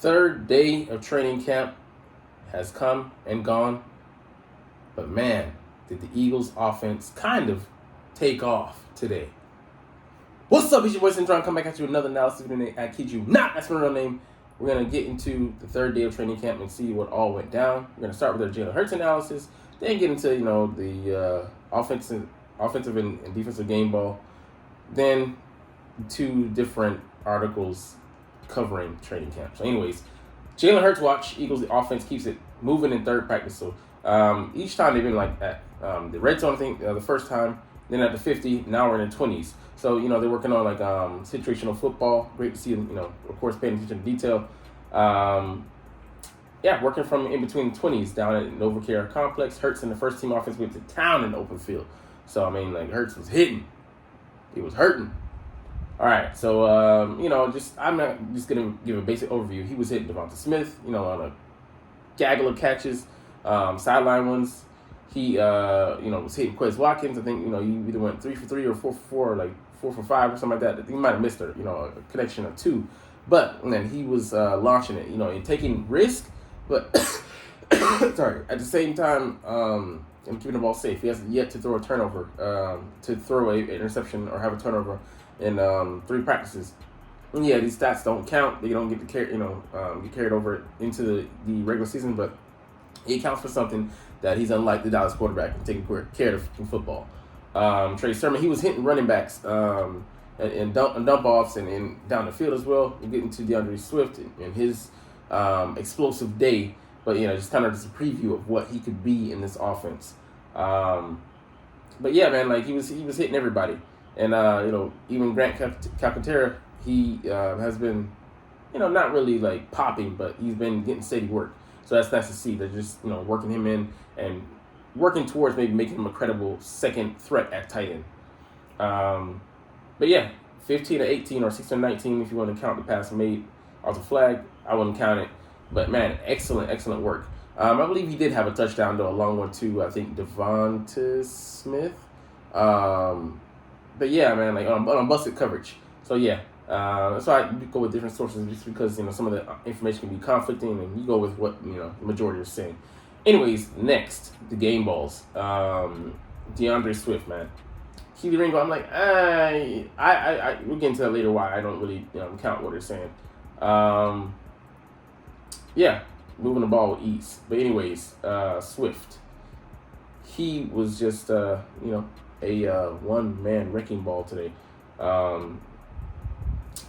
Third day of training camp has come and gone, but man, did the Eagles offense kind of take off today. What's up, it's your boy Centron. Come back at you with another analysis video. I kid you not, that's my real name. We're going to get into the third day of training camp and see what all went down. We're going to start with our Jalen Hurts analysis, then get into, the offensive and defensive game ball, then two different articles covering training camp. So anyways, Jalen Hurts watch. Eagles, the offense keeps it moving in third practice. So each time they've been like at the red zone, I think, the first time, then at the 50, now we're in the 20s. So, they're working on like situational football. Great to see them, of course, paying attention to detail. Working from in between the 20s down at NovaCare Complex. Hurts and the first team offense went to town in the open field. So, Hurts was hitting. He was hurting. All right, so, I'm not just going to give a basic overview. He was hitting Devonta Smith, on a gaggle of catches, sideline ones. He, was hitting Quez Watkins. I think, he either went 3 for 3 or 4 for 4, or like 4 for 5 or something like that. He might have missed a connection or two. But then he was launching it, and taking risk. But, sorry, at the same time, I'm keeping the ball safe. He has yet to throw a turnover, to throw an interception or have a turnover in 3 practices. And yeah, these stats don't count. They don't get get carried over into the regular season, but it counts for something that he's unlike the Dallas quarterback and taking care of in football. Trey Sermon, he was hitting running backs and dump offs and down the field as well. We're getting to DeAndre Swift and his explosive day, but just kind of just a preview of what he could be in this offense. But yeah, man, he was hitting everybody, and even Grant Calcaterra, he has been not really like popping, but he's been getting steady work. So that's nice to see. They're just working him in and working towards maybe making him a credible second threat at tight end. But yeah, 15-18 or 16-19 if you want to count the pass made off the flag. I wouldn't count it. But man, excellent work. I believe he did have a touchdown though, a long one too. I think Devonta Smith. But yeah, man, on busted coverage. So yeah. That's why I go with different sources, just because some of the information can be conflicting, and you go with what the majority are saying. Anyways, next, the game balls. DeAndre Swift, man, Keely Ringo. I'm like, we'll get into that later. Why I don't really count what they're saying. Moving the ball with ease. But anyways, Swift, he was just a one-man wrecking ball today.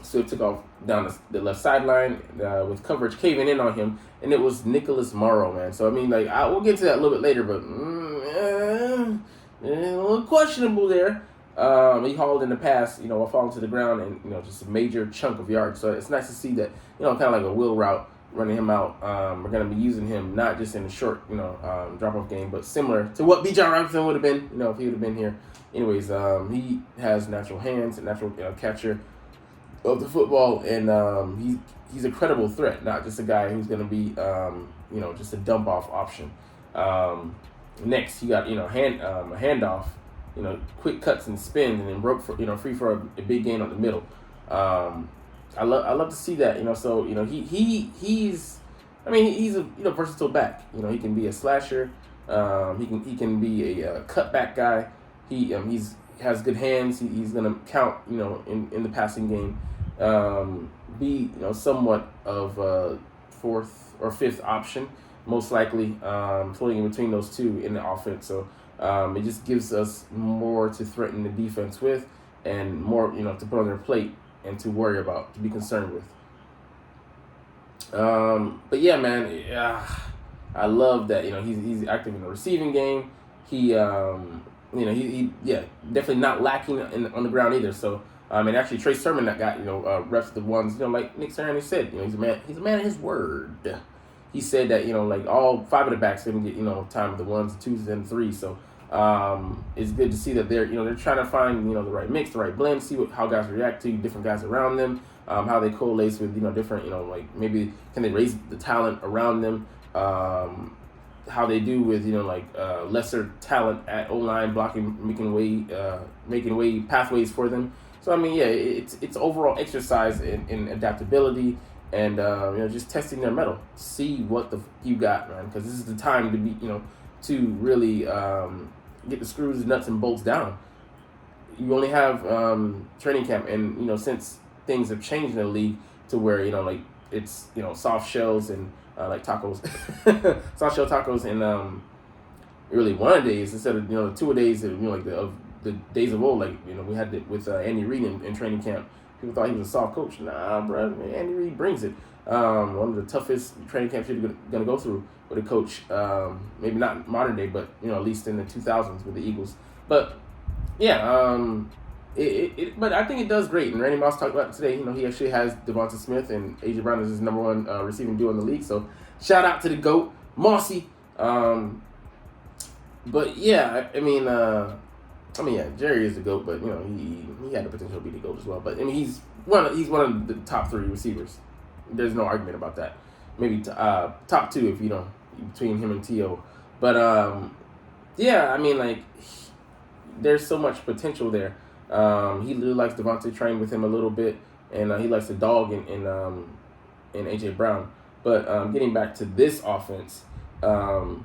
Swift took off down the left sideline with coverage caving in on him, and it was Nicholas Morrow, man. So, we'll get to that a little bit later, but a little questionable there. He hauled in the pass, while falling to the ground, and, just a major chunk of yards. So, it's nice to see that, kind of like a wheel route, running him out. We're going to be using him not just in a short, drop-off game, but similar to what Bijan Robinson would have been, if he would have been here. Anyways, he has natural hands, a natural catcher of the football, and he's a credible threat, not just a guy who's going to be just a dump off option. Next, he got a handoff, quick cuts and spins, and then broke for free for a big gain on the middle. I love to see that. So he's a versatile back. He can be a slasher. He can be a cutback guy. He has good hands. He's gonna count in the passing game. Be somewhat of a fourth or fifth option, most likely, floating in between those two in the offense. So it just gives us more to threaten the defense with, and more to put on their plate and to worry about, to be concerned with. But yeah, man, I love that he's active in the receiving game. He definitely not lacking on the ground either. So actually Trey Sermon that got reps the ones like Nick Sirianni said, he's a man of his word. He said that all 5 of the backs didn't get time with the 1s, 2s, and 3s. So it's good to see that they're trying to find the right mix, the right blend, see how guys react to different guys around them, how they coalesce with different maybe can they raise the talent around them, how they do with lesser talent at O-line blocking, making way pathways for them. So it's overall exercise in adaptability and just testing their mettle, see what you got, man, because this is the time to be, to really get the screws, nuts, and bolts down. You only have training camp, and since things have changed in the league to where like it's soft shells and like tacos, soft shell tacos, and really 1 days instead of the 2 days like the days of old, like we had it with Andy Reid in training camp. People thought he was a soft coach. Nah, bro, man, Andy Reid brings it. One of the toughest training camps you're gonna go through with a coach. Maybe not modern day, but at least in the 2000s with the Eagles. But yeah, but I think it does great. And Randy Moss talked about it today. He actually has Devonta Smith and AJ Brown as his number one receiving duo in the league. So shout out to the GOAT, Mossy. But yeah, I mean, Jerry is the GOAT, but he had the potential to be the GOAT as well. But he's one of the top 3 receivers. There's no argument about that. Maybe top 2 if between him and T.O. But yeah, there's so much potential there. He really likes Devontae, train with him a little bit, and he likes the dog in AJ Brown. But getting back to this offense, any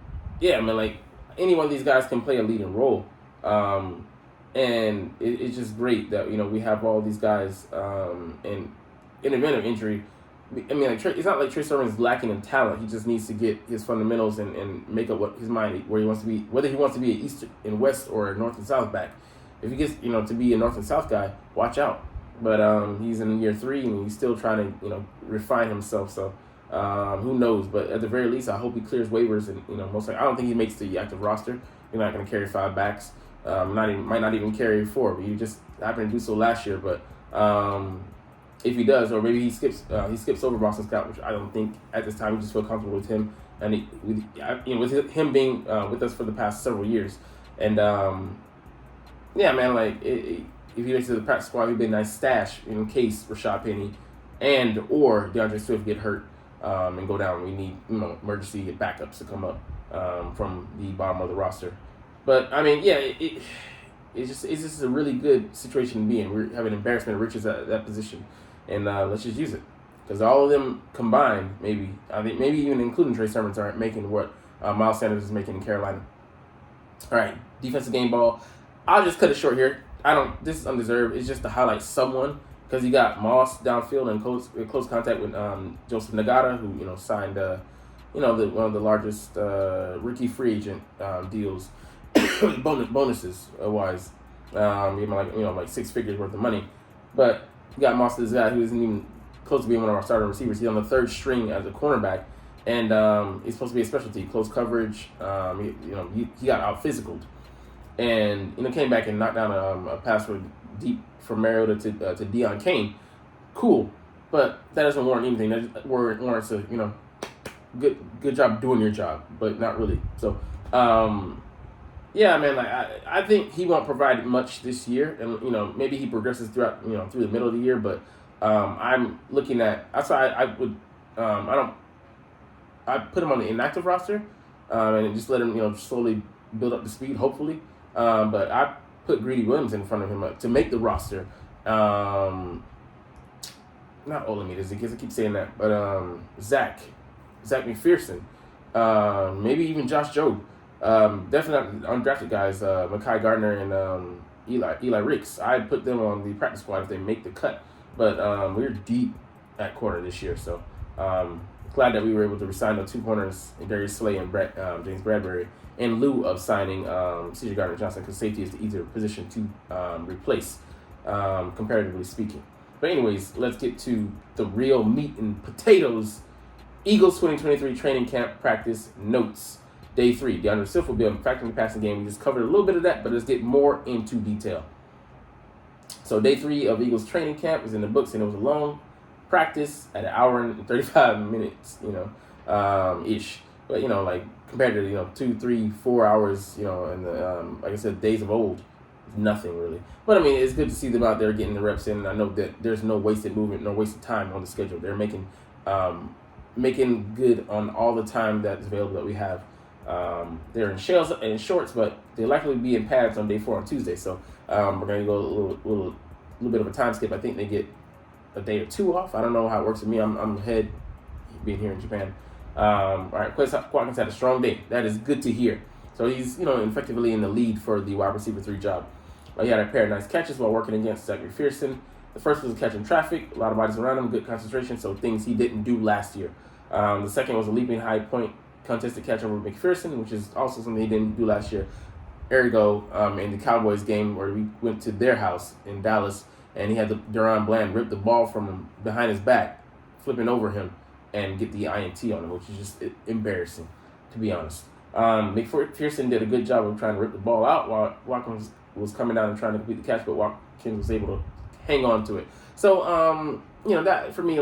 one of these guys can play a leading role. And it's just great that we have all these guys. And in event of injury, it's not like Trey Sermon's lacking in talent. He just needs to get his fundamentals and make up what his mind where he wants to be, whether he wants to be an East and West or a North and South back. If he gets to be a North and South guy, watch out. But he's in year 3 and he's still trying to refine himself. So who knows? But at the very least, I hope he clears waivers and most likely I don't think he makes the active roster. You're not going to carry 5 backs. Might not even carry 4, but you just happened to do so last year. But if he does, or maybe he skips over Boston Scott, which I don't think at this time. We just feel comfortable with him, and with him being with us for the past several years. And if he makes it to the practice squad, he'd be a nice stash in case Rashad Penny and or DeAndre Swift get hurt and go down. We need emergency backups to come up from the bottom of the roster. But it's just a really good situation to be in. We have an embarrassment of riches at that position, and let's just use it because all of them combined, maybe even including Trey Sermons, aren't making what Miles Sanders is making in Carolina. All right, defensive game ball. I'll just cut it short here. This is undeserved. It's just to highlight someone because you got Moss downfield in close contact with Joseph Nagata, who signed one of the largest rookie free agent deals. bonuses wise, like 6 figures worth of money. But you got Moss, this guy who isn't even close to being one of our starting receivers. He's on the 3rd string as a cornerback, and he's supposed to be a specialty, close coverage. He got out physicaled, and came back and knocked down a pass deep from Mariota to Deion Kane. Cool, but that doesn't warrant anything. That just warrants a good job doing your job, but not really. So. I think he won't provide much this year, and maybe he progresses throughout through the middle of the year. But I'm looking at that's why I put him on the inactive roster, and just let him slowly build up the speed, hopefully. But I put Greedy Williams in front of him to make the roster. Not Olamide, I keep saying that, but Zach McPherson, maybe even Josh Jobe. Definitely not undrafted guys, Mekhi Gardner and Eli Ricks. I'd put them on the practice squad if they make the cut. But we're deep at corner this year, so glad that we were able to resign the 2 corners, Darius Slay and James Bradbury, in lieu of signing C.J. Gardner-Johnson, because safety is the easier position to replace, comparatively speaking. But anyways, let's get to the real meat and potatoes. Eagles 2023 training camp practice notes. Day 3, DeAndre Swift will be a factor in the passing game. We just covered a little bit of that, but let's get more into detail. So day 3 of Eagles training camp is in the books, and it was a long practice at 1 hour and 35 minutes, ish. But, compared to, 2, 3, 4 hours, and the, like I said, days of old, nothing really. But, it's good to see them out there getting the reps in. And I know that there's no wasted movement, no wasted time on the schedule. They're making good on all the time that's available that we have. They're in shells and shorts, but they'll likely be in pads on day 4 on Tuesday. So we're going to go a little bit of a time skip. I think they get a day or two off. I don't know how it works for me. I'm ahead being here in Japan. All right, Quez Watkins had a strong day. That is good to hear. So he's, effectively in the lead for the wide receiver 3 job. He had a pair of nice catches while working against Zach McPherson. The first was a catch in traffic, a lot of bodies around him, good concentration, so things he didn't do last year. The second was a leaping high point contested catch over McPherson, which is also something he didn't do last year. Ergo, in the Cowboys game where we went to their house in Dallas, and he had Deron Bland rip the ball from him behind his back, flipping over him, and get the INT on him, which is just embarrassing, to be honest. McPherson did a good job of trying to rip the ball out while Watkins was coming down and trying to complete the catch, but Watkins was able to hang on to it. So, that for me,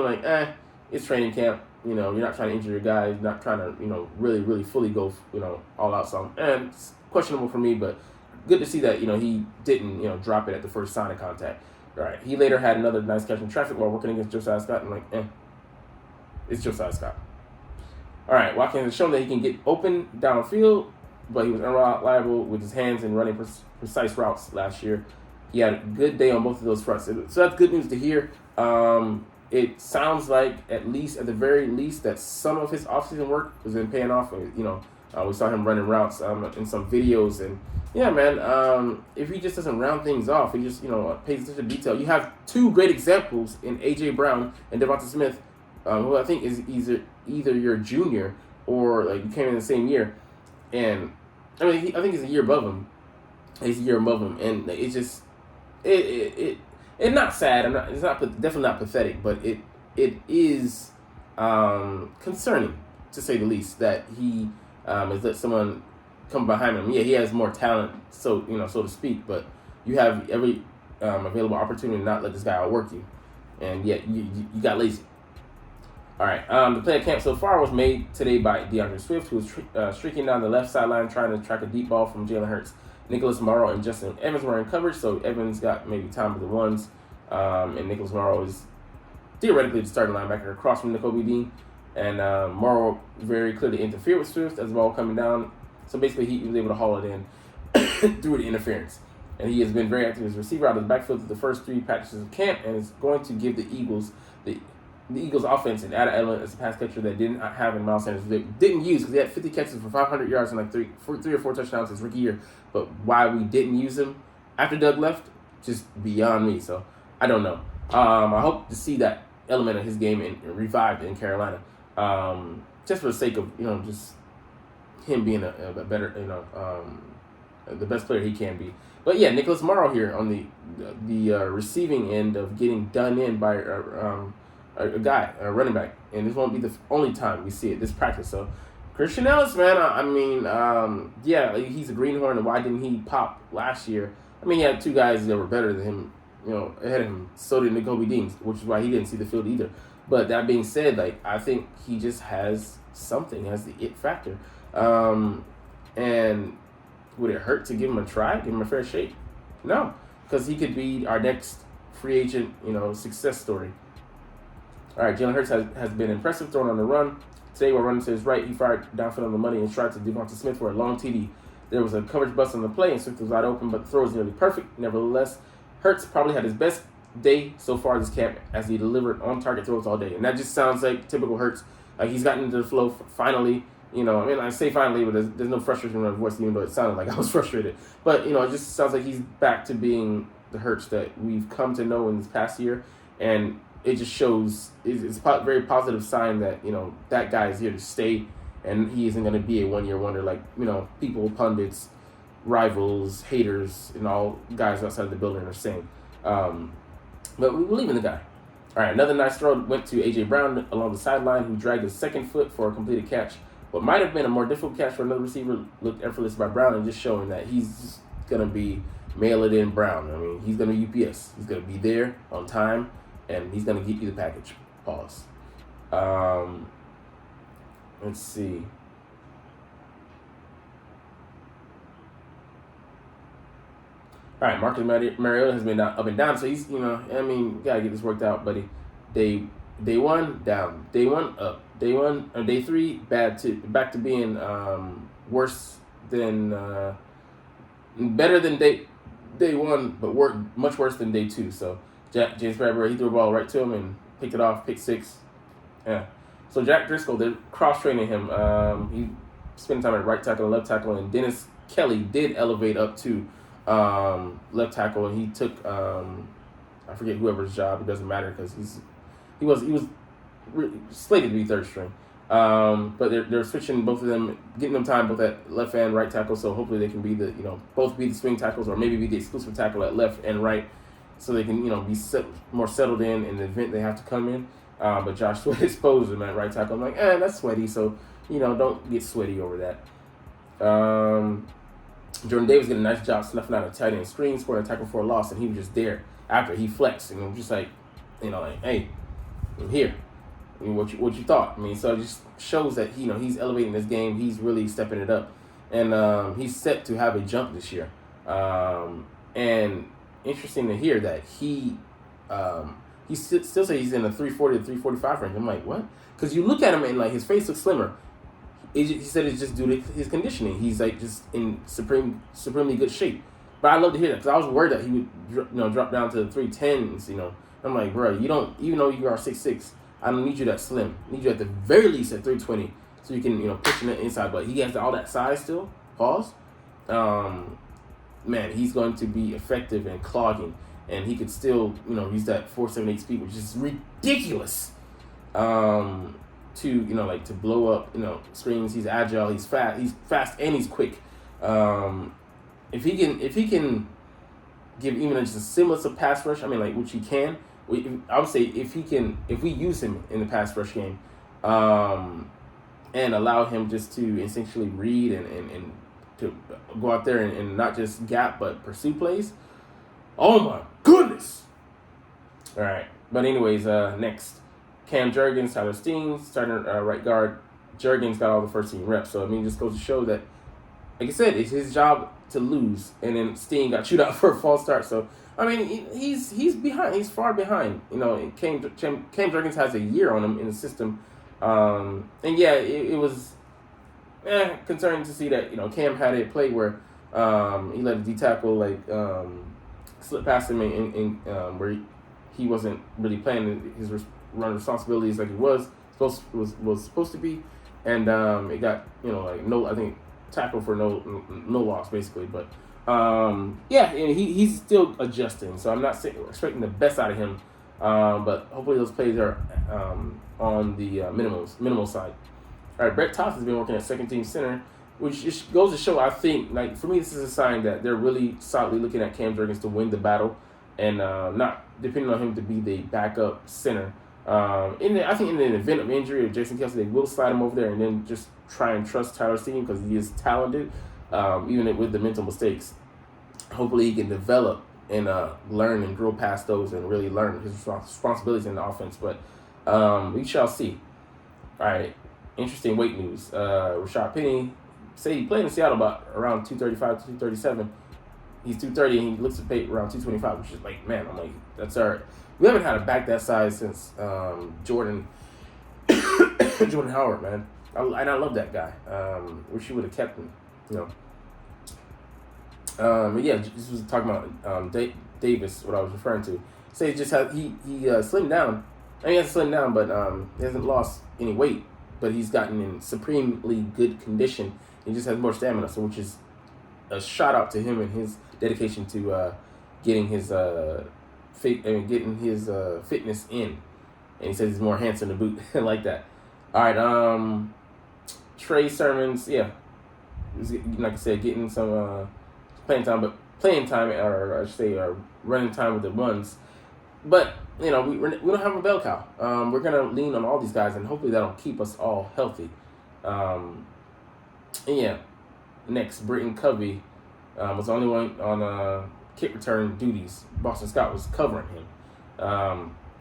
it's training camp. You're not trying to injure your guy. You're not trying to, really, really fully go, all out. So, and it's questionable for me, but good to see that, he didn't, drop it at the first sign of contact. All right. He later had another nice catch in traffic while working against Josiah Scott. And it's Josiah Scott. All right. Watkins has shown that he can get open downfield, but he was unreliable with his hands and running precise routes last year. He had a good day on both of those fronts. So that's good news to hear. It sounds like, at the very least, that some of his offseason work has been paying off. We saw him running routes in some videos. And, yeah, man, if he just doesn't round things off, he just, pays attention to detail. You have two great examples in A.J. Brown and Devonta Smith, who I think is either your junior or, you came in the same year. And, I think he's a year above him. He's a year above him. And it's just... It's not sad. It's not definitely not pathetic, but it is concerning, to say the least, that he has let someone come behind him. Yeah, he has more talent, so to speak, but you have every available opportunity to not let this guy outwork you, and yet you got lazy. All right. The play at camp so far was made today by DeAndre Swift, who was streaking down the left sideline trying to track a deep ball from Jalen Hurts. Nicholas Morrow and Justin Evans were in coverage, so Evans got maybe time with the ones, and Nicholas Morrow is theoretically the starting linebacker across from Nakobe Dean, and Morrow very clearly interfered with Swift as the ball coming down, so basically he was able to haul it in through the interference, and he has been very active as a receiver out of the backfield through the first 3 practices of camp, and is going to give the Eagles offense an added element as a pass catcher that didn't have in Miles Sanders. They didn't use, because he had 50 catches for 500 yards and 3 or 4 touchdowns his rookie year. But why we didn't use him after Doug left, just beyond me. So I don't know. I hope to see that element of his game revived in Carolina, just for the sake of just him being a better the best player he can be. But yeah, Nicholas Morrow here on the receiving end of getting done in by a running back, and this won't be the only time we see it this practice. So Christian Ellis, man, he's a greenhorn, and why didn't he pop last year? He had 2 guys that were better than him, ahead of him. So did Nakobe Dean, which is why he didn't see the field either. But that being said, I think he just has something, has the it factor. And would it hurt to give him a try, give him a fair shake? No, because he could be our next free agent, success story. All right, Jalen Hurts has been impressive throwing on the run. Today, while running to his right, he fired downfield on the money and tried to Devonta Smith for a long TD. There was a coverage bust on the play, and Smith was wide open, but the throw was nearly perfect. Nevertheless, Hurts probably had his best day so far this camp as he delivered on-target throws all day. And that just sounds like typical Hurts. He's gotten into the flow finally. I say finally, but there's no frustration in my voice, even though it sounded like I was frustrated. But, it just sounds like he's back to being the Hurts that we've come to know in this past year. And it just shows, it's a very positive sign that, that guy is here to stay, and he isn't going to be a one-year wonder like, people, pundits, rivals, haters, and all guys outside the building are saying. But we believe in the guy. All right, another nice throw went to A.J. Brown along the sideline, who dragged his second foot for a completed catch. What might have been a more difficult catch for another receiver looked effortless by Brown, and just showing that he's just going to be mail-it-in Brown. He's going to UPS. He's going to be there on time, and he's going to get you the package. Pause. Let's see. All right, Marcus Mariota has been up and down, so he's, you got to get this worked out, buddy. Day 1, down. Day 1, up. Day 1, day 3, back to being worse than, better than day 1, but much worse than day 2. So James Bradbury, he threw the ball right to him and picked it off, pick 6. Yeah. So Jack Driscoll, they're cross-training him. He spent time at right tackle and left tackle, and Dennis Kelly did elevate up to left tackle, and he took I forget whoever's job. It doesn't matter because he was slated to be third string. But they're switching both of them, getting them time both at left and right tackle. So hopefully they can be both be the swing tackles, or maybe be the exclusive tackle at left and right, so they can be more settled in the event they have to come in. But Josh Sweat exposed him at right tackle. I'm like, that's sweaty, so don't get sweaty over that. Jordan Davis did a nice job snuffing out a tight end screen, scoring a tackle for a loss, and he was just there after he flexed, and I'm just like, hey, I'm here. I mean, what you thought? I mean, so it just shows that he's elevating this game. He's really stepping it up, and he's set to have a jump this year. And interesting to hear that he still say he's in the 340 to 345 range. I'm like, what? Because you look at him and his face looks slimmer. He said it's just due to his conditioning. He's just in supremely good shape. But I love to hear that, because I was worried that he would drop down to the 310s. I'm like, bro, you don't, even though you are 6'6", I don't need you that slim. I need you at the very least at 320, so you can push in the inside. But he has all that size still. Pause. Man, he's going to be effective and clogging, and he could still use that 4.78 speed, which is ridiculous. To blow up screens. He's agile. He's fast and he's quick. If he can give even just a semblance of pass rush, which he can, I would say if we use him in the pass rush game, and allow him just to instinctually read and to go out there and not just gap but pursue plays. Oh my goodness! All right, but anyways, next, Cam Jurgens, Tyler Steen, starting right guard. Jurgens got all the first team reps, so it just goes to show that, like I said, it's his job to lose, and then Steen got chewed out for a false start. So he's behind. He's far behind. Cam Jurgens has a year on him in the system, and yeah, it was concerning to see that Cam had a play where he let a D tackle slip past him in where he wasn't really playing his run responsibilities like he was supposed to be, and it got I think tackle for no loss basically, but and he's still adjusting, so I'm not expecting the best out of him, but hopefully those plays are on the minimal side. All right, Brett Toth has been working at second team center, which just goes to show, I think, for me, this is a sign that they're really solidly looking at Cam Jurgens to win the battle, and not depending on him to be the backup center. I think in the event of injury of Jason Kelce, they will slide him over there and then just try and trust Tyler Steen because he is talented, even with the mental mistakes. Hopefully he can develop and learn and grow past those and really learn his responsibilities in the offense. But we shall see. All right, interesting weight news. Rashad Penny, say he played in Seattle about around 235 to 237. He's 230 and he looks at pay around 225, which is man, I'm that's all right. We haven't had a back that size since Jordan Howard, man. I love that guy. Wish he would have kept him, But yeah, this was talking about Davis, what I was referring to. Say just he slimmed down. He hasn't slimmed down, but he hasn't lost any weight. But he's gotten in supremely good condition. He just has more stamina, so which is a shout out to him and his dedication to getting his fitness in. And he says he's more handsome to boot. Like that. All right, Trey Sermons, yeah, like I said, getting some playing time, or I should say running time with the ones. But we don't have a bell cow. We're gonna lean on all these guys, and hopefully that'll keep us all healthy. And yeah, next, Britton Covey was the only one on kick return duties. Boston Scott was covering him.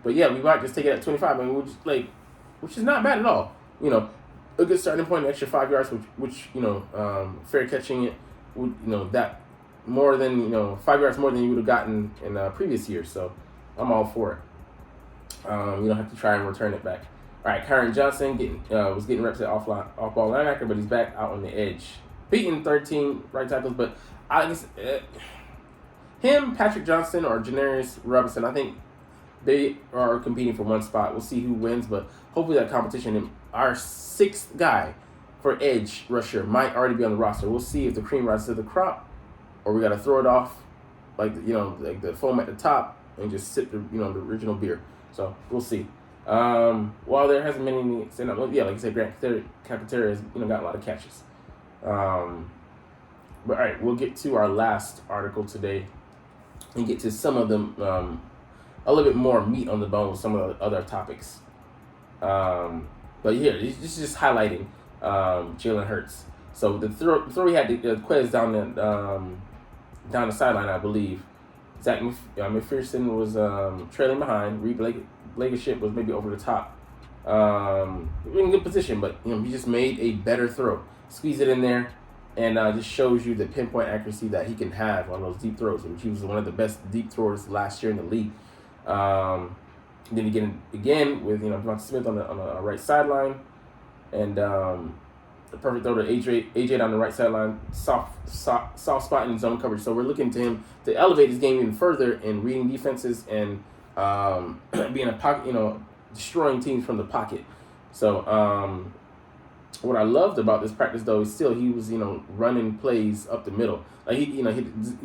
But yeah, we might just take it at 25, which is not bad at all. A good starting point, an extra 5 yards, which fair catching it, that more than 5 yards more than you would have gotten in previous years. So I'm all for it. You don't have to try and return it back. All right, Kyron Johnson was getting reps at off-ball linebacker, but he's back out on the edge. Beating 13 right tackles, but I guess him, Patrick Johnson, or Janarius Robinson, I think They are competing for one spot. We'll see who wins, but hopefully that competition. And our sixth guy for edge rusher might already be on the roster. We'll see if the cream rises to the crop, or we got to throw it off, like like the foam at the top, and just sip the the original beer. So we'll see. While there hasn't been any stand-up, like I said, Grant Calcaterra has got a lot of catches. But all right, we'll get to our last article today and get to some of them, a little bit more meat on the bone with some of the other topics. But here, this is just highlighting Jalen Hurts. So the throw he had the Quez down the sideline, I believe. Zach McPherson was trailing behind. Reed Blankenship was maybe over the top. In good position, but he just made a better throw. Squeeze it in there, and just shows you the pinpoint accuracy that he can have on those deep throws, which he was one of the best deep throwers last year in the league. Then again with Devonta Smith on the right sideline, and the perfect throw to AJ on the right sideline, soft spot in zone coverage. So we're looking to him to elevate his game even further in reading defenses and being a pocket, destroying teams from the pocket. So what I loved about this practice though is still he was running plays up the middle. Like he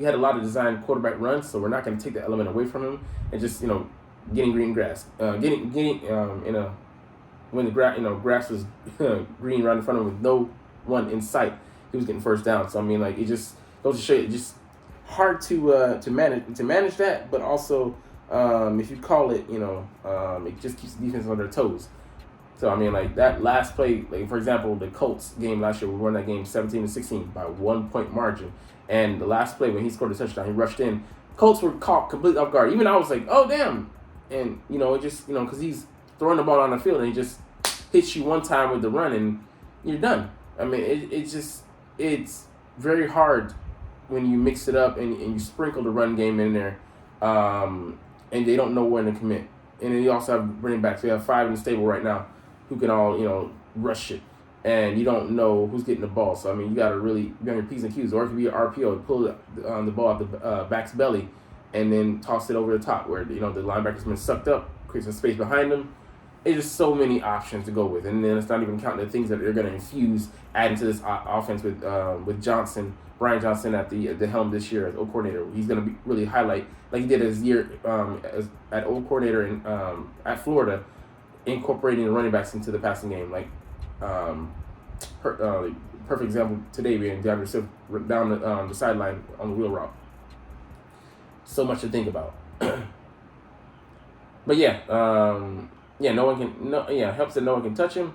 had a lot of designed quarterback runs, so we're not going to take that element away from him and just getting green grass, getting when the grass was green right in front of him with no one in sight, he was getting first down. So I mean, it just goes to show you, it's just hard to manage that, but also if you call it, it just keeps the defense on their toes. So I mean, that last play, for example, the Colts game last year, we won that game 17-16 by 1 point margin, and the last play when he scored a touchdown, he rushed in. Colts were caught completely off guard. Even I was like, oh damn, and it just because he's throwing the ball on the field and he just hits you one time with the run and you're done. I mean, it's very hard when you mix it up and you sprinkle the run game in there, and they don't know when to commit. And then you also have running backs. We have 5 in the stable right now who can all rush it, and you don't know who's getting the ball. So I mean, you got to really be on your P's and Q's, or it could be an RPO, pull the ball out the back's belly, and then toss it over the top where the linebacker's been sucked up, creates some space behind them. It's just so many options to go with, and then it's not even counting the things that they're going to infuse, add into this offense with Brian Johnson at the helm this year as O coordinator. He's going to really highlight, like he did his year at O coordinator at Florida, incorporating the running backs into the passing game. Perfect example today being DeAndre down the sideline on the wheel route. So much to think about. But helps that no one can touch him.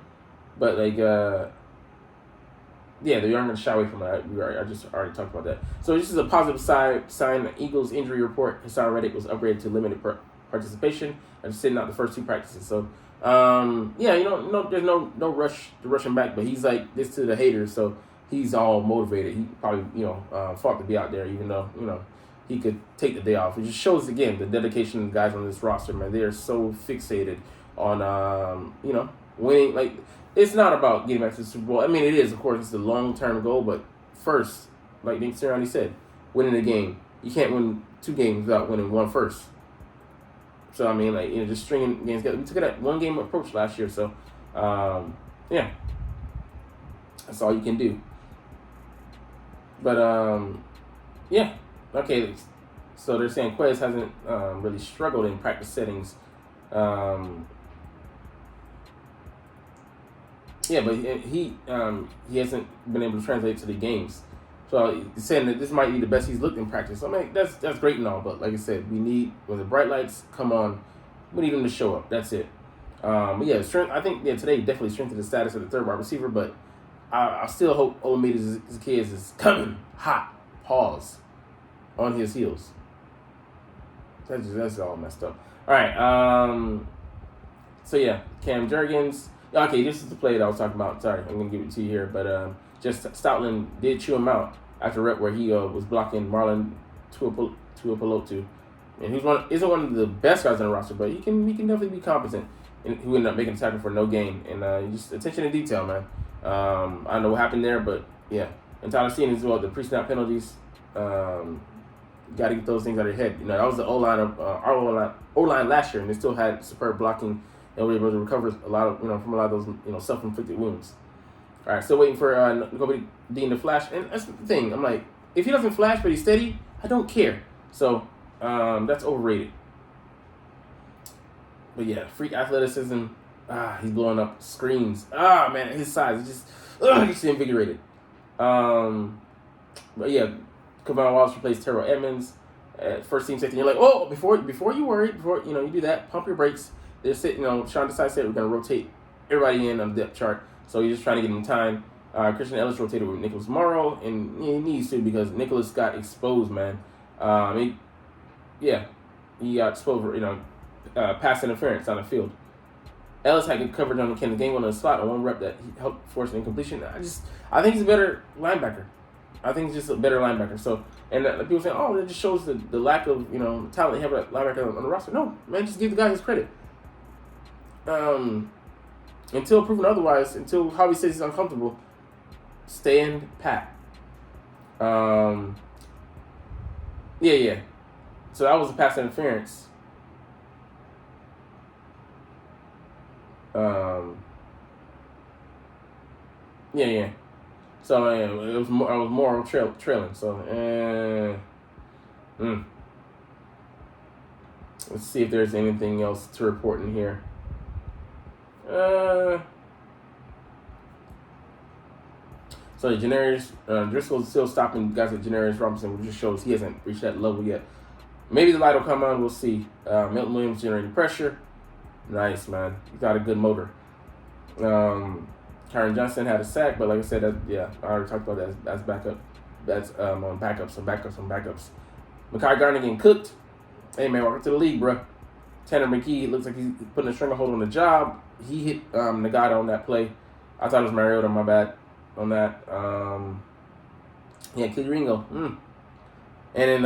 But they aren't going to shy away from it. I just already talked about that. So this is a positive sign. The Eagles injury report. Hassan Reddick was upgraded to limited participation and sitting out the first 2 practices. So there's no rush to rush him back. But he's like this to the haters, so he's all motivated. He probably fought to be out there, even though he could take the day off. It just shows again the dedication of the guys on this roster, man. They are so fixated on winning. It's not about getting back to the Super Bowl. I mean, it is, of course, it's the long-term goal, but first, like Nick Sirianni said, winning a game. You can't win 2 games without winning one first. So, I mean, just stringing games together. We took it at 1-game approach last year, so, that's all you can do. But, okay, so they're saying Quez hasn't really struggled in practice settings. But he hasn't been able to translate to the games. So he's saying that this might be the best he's looked in practice. I mean, that's great and all, but like I said, we need, when the bright lights come on, we need him to show up. That's it. Strength. I think today definitely strengthened the status of the third wide receiver, but I still hope Olamide Zaccheaus is coming hot. Pause. On his heels. That's all messed up. All right. Cam Jurgens. Okay, this is the play that I was talking about. Sorry, I'm gonna give it to you here, but just Stoutland did chew him out after a rep where he was blocking Marlon Tuipulotu, and isn't one of the best guys on the roster, but he can definitely be competent. And who ended up making a tackle for no gain, and just attention to detail, man. I don't know what happened there, but yeah. And Tyler Steen as well, the pre-snap penalties. got to get those things out of your head. You know, that was the O-line of our O-line last year, and they still had superb blocking and were able to recover a lot of, from a lot of those, self-inflicted wounds. All right, still waiting for Kobe Dean to flash. And that's the thing. I'm like, if he doesn't flash but he's steady, I don't care. So that's overrated. But yeah, freak athleticism. He's blowing up screens. Man, his size is just invigorated. But yeah, Kevon Wallace replaced Terrell Edmonds at first team safety. You're like, oh, before you worry, before you do that, pump your brakes. They're sitting, Sean Desai said we're gonna rotate everybody in on the depth chart. So he's just trying to get him time. Christian Ellis rotated with Nicholas Morrow, and he needs to because Nicholas got exposed, man. He got exposed, pass interference on the field. Ellis had good coverage on the game on the slot on one rep that he helped force an incompletion. I think he's a better linebacker. I think he's just a better linebacker. So, and people say, oh, that just shows the lack of, talent they have at linebacker on the roster. No, man, just give the guy his credit. Until proven otherwise, until Javi says he's uncomfortable, stand pat. Yeah. So that was a pass interference. Yeah. So it was more. I was more trailing. So let's see if there's anything else to report in here. So Janarius Driscoll's still stopping guys like Janarius Robinson, which just shows he hasn't reached that level yet. Maybe the light will come on. We'll see. Milton Williams generating pressure. Nice, man. He's got a good motor. Kyron Johnson had a sack, but like I said, I already talked about that. That's backup. That's on backups. Mekhi Garner getting cooked. Hey, man, welcome to the league, bro. Tanner McKee looks like he's putting a stranglehold on the job. He hit Nagata on that play. I thought it was Mariota, my bad on that. Kelly Ringo. And then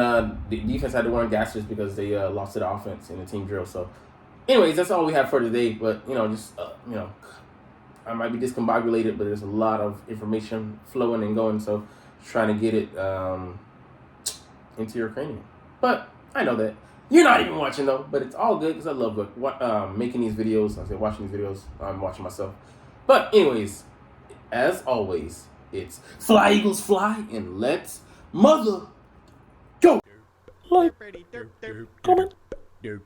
the defense had to run gassers because they lost to the offense in the team drill. So, anyways, that's all we have for today. But, I might be discombobulated, but there's a lot of information flowing and going. So, trying to get it into your cranium. But I know that. You're not even watching, though, but it's all good because I love making these videos. Like I said, watching these videos. I'm watching myself. But anyways, as always, it's Fly Eagles Fly, and let's mother go. Like, comment, share,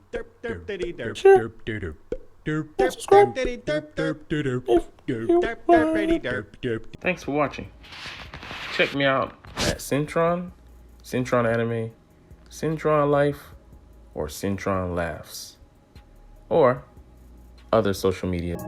and subscribe Thanks for watching. Check me out at Centron Anime, Centron Life, or Centron Laughs, or other social media.